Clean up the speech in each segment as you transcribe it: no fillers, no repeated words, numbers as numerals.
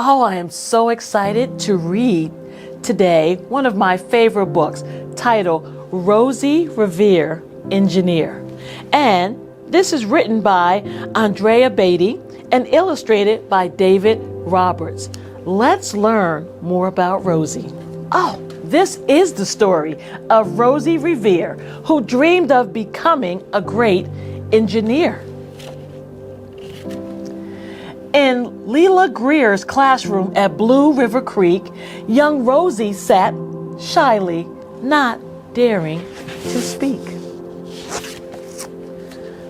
Oh, I am so excited to read today one of my favorite books titled Rosie Revere, Engineer. And this is written by Andrea Beatty and illustrated by David Roberts. Let's learn more about Rosie. Oh, this is the story of Rosie Revere, who dreamed of becoming a great engineer. In Leela Greer's classroom at Blue River Creek, young Rosie sat shyly, not daring to speak.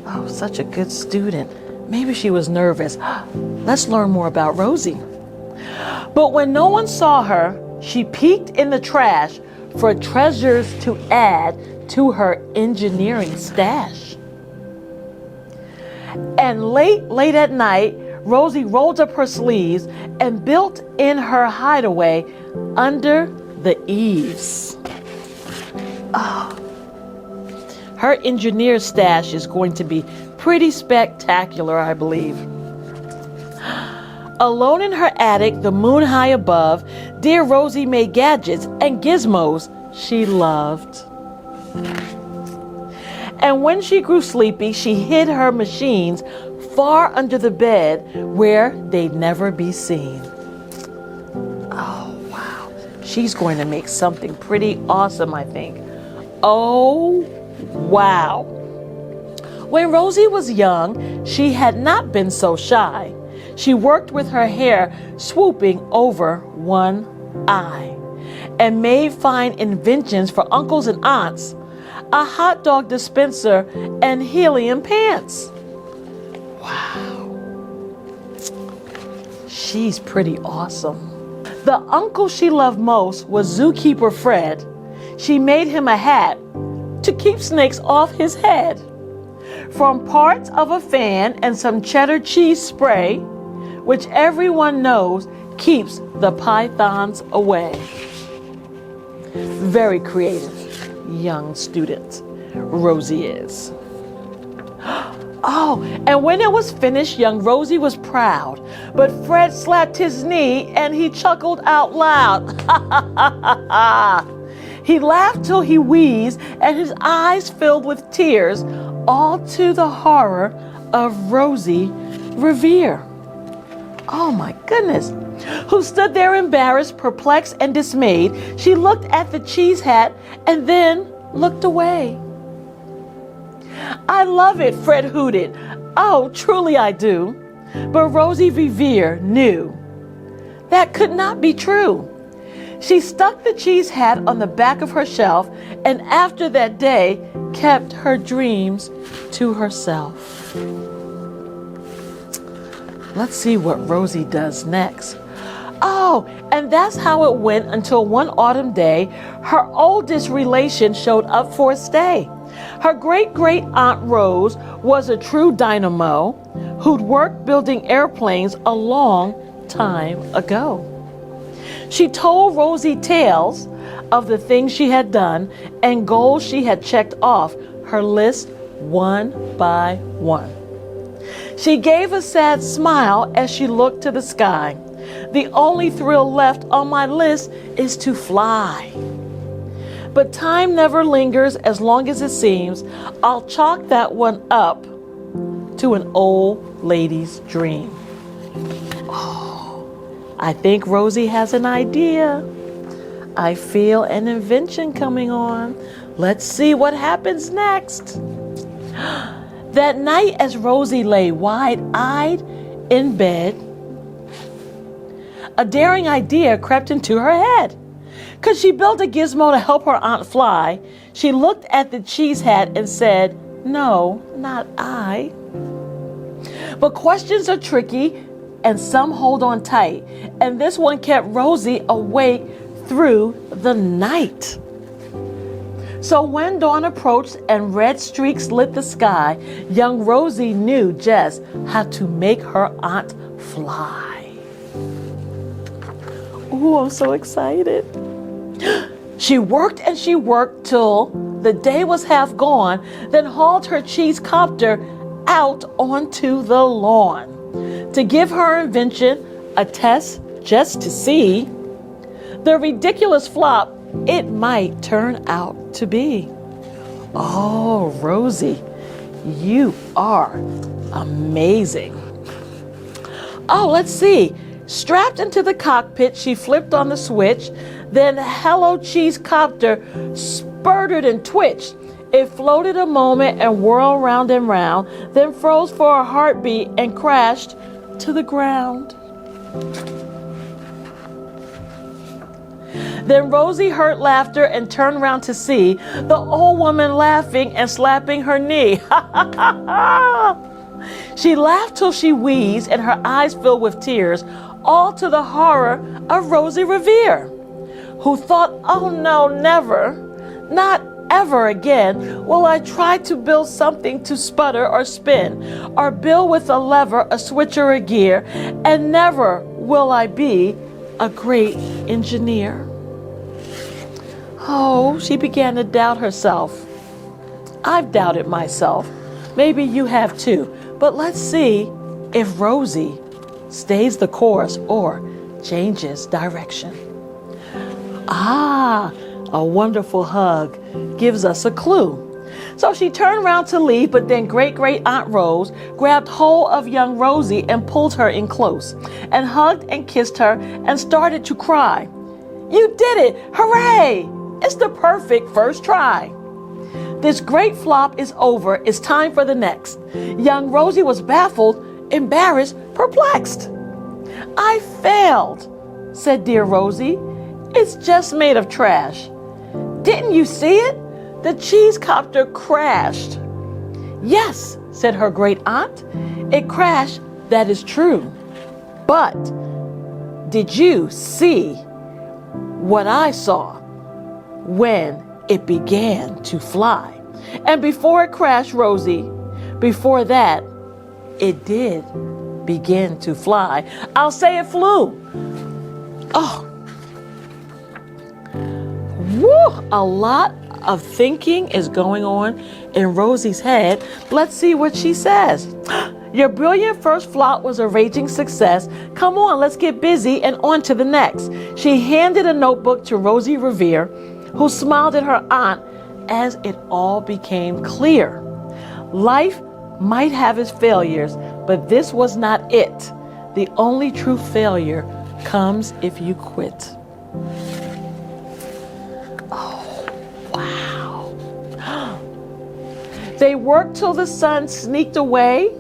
Oh, such a good student. Maybe she was nervous. Let's learn more about Rosie. But when no one saw her, she peeked in the trash for treasures to add to her engineering stash. And late at night, Rosie rolled up her sleeves and built in her hideaway under the eaves. Oh, her engineer stash is going to be pretty spectacular, I believe. Alone in her attic, the moon high above, dear Rosie made gadgets and gizmos she loved. And when she grew sleepy, she hid her machines far under the bed where they'd never be seen. Oh, wow. She's going to make something pretty awesome, I think. Oh, wow. When Rosie was young, she had not been so shy. She worked with her hair swooping over one eye and made fine inventions for uncles and aunts, a hot dog dispenser and helium pants. Wow. She's pretty awesome. The uncle she loved most was zookeeper Fred. She made him a hat to keep snakes off his head. From parts of a fan and some cheddar cheese spray, which everyone knows keeps the pythons away. Very creative young student, Rosie is. Oh, and when it was finished, young Rosie was proud, but Fred slapped his knee and he chuckled out loud. He laughed till he wheezed and his eyes filled with tears, all to the horror of Rosie Revere. Oh my goodness, who stood there embarrassed, perplexed, and dismayed. She looked at the cheese hat and then looked away. I love it, Fred hooted. Oh, truly I do. But Rosie Revere knew that could not be true. She stuck the cheese hat on the back of her shelf and after that day kept her dreams to herself. Let's see what Rosie does next. Oh, and that's how it went until one autumn day, her oldest relation showed up for a stay. Her great-great-aunt Rose was a true dynamo who'd worked building airplanes a long time ago. She told Rosie tales of the things she had done and goals she had checked off her list one by one. She gave a sad smile as she looked to the sky. The only thrill left on my list is to fly. But time never lingers as long as it seems. I'll chalk that one up to an old lady's dream. Oh, I think Rosie has an idea. I feel an invention coming on. Let's see what happens next. That night as Rosie lay wide-eyed in bed, a daring idea crept into her head. Could she build a gizmo to help her aunt fly? She looked at the cheese hat and said, "No, not I." But questions are tricky and some hold on tight, and this one kept Rosie awake through the night. So when dawn approached and red streaks lit the sky, young Rosie knew just how to make her aunt fly. Ooh, I'm so excited. She worked and she worked till the day was half gone, then hauled her cheese copter out onto the lawn to give her invention a test just to see the ridiculous flop it might turn out to be. Oh, Rosie, you are amazing. Oh, let's see. Strapped into the cockpit, she flipped on the switch. Then Hello Cheese Copter spurted and twitched. It floated a moment and whirled round and round, then froze for a heartbeat and crashed to the ground. Then Rosie heard laughter and turned round to see the old woman laughing and slapping her knee. Ha ha ha ha! She laughed till she wheezed and her eyes filled with tears, all to the horror of Rosie Revere, who thought, oh no, never, not ever again will I try to build something to sputter or spin, or build with a lever, a switch, or a gear, and never will I be a great engineer. Oh, she began to doubt herself. I've doubted myself. Maybe you have too. But let's see if Rosie stays the course or changes direction. Ah, a wonderful hug gives us a clue. So she turned around to leave, but then Great-Great-Aunt Rose grabbed hold of young Rosie and pulled her in close, and hugged and kissed her and started to cry. You did it! Hooray! It's the perfect first try. This great flop is over. It's time for the next. Young Rosie was baffled, embarrassed, perplexed. I failed, said dear Rosie. It's just made of trash. Didn't you see it? The cheese copter crashed. Yes, said her great aunt. It crashed, that is true. But did you see what I saw when it began to fly? And before it crashed, Rosie, before that, it did begin to fly. I'll say it flew. Oh, woo, a lot of thinking is going on in Rosie's head. Let's see what she says. Your brilliant first flop was a raging success. Come on, let's get busy and on to the next. She handed a notebook to Rosie Revere, who smiled at her aunt as it all became clear. Life might have its failures, but this was not it. The only true failure comes if you quit. Oh, wow. They worked till the sun sneaked away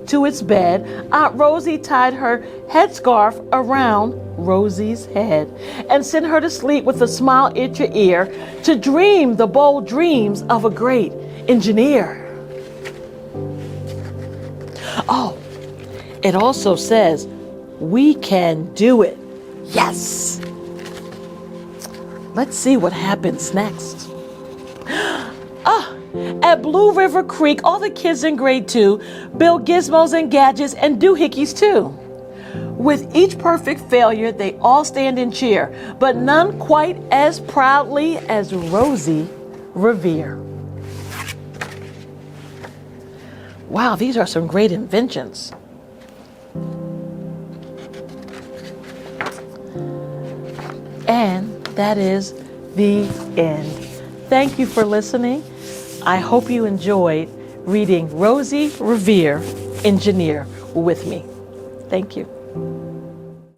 to its bed. Aunt Rosie tied her headscarf around Rosie's head and sent her to sleep with a smile at your ear to dream the bold dreams of a great engineer. Oh, it also says, we can do it. Yes. Let's see what happens next. At Blue River Creek, all the kids in grade 2 build gizmos and gadgets and doohickeys too. With each perfect failure, they all stand and cheer, but none quite as proudly as Rosie Revere. Wow, these are some great inventions. And that is the end. Thank you for listening. I hope you enjoyed reading Rosie Revere, Engineer, with me. Thank you.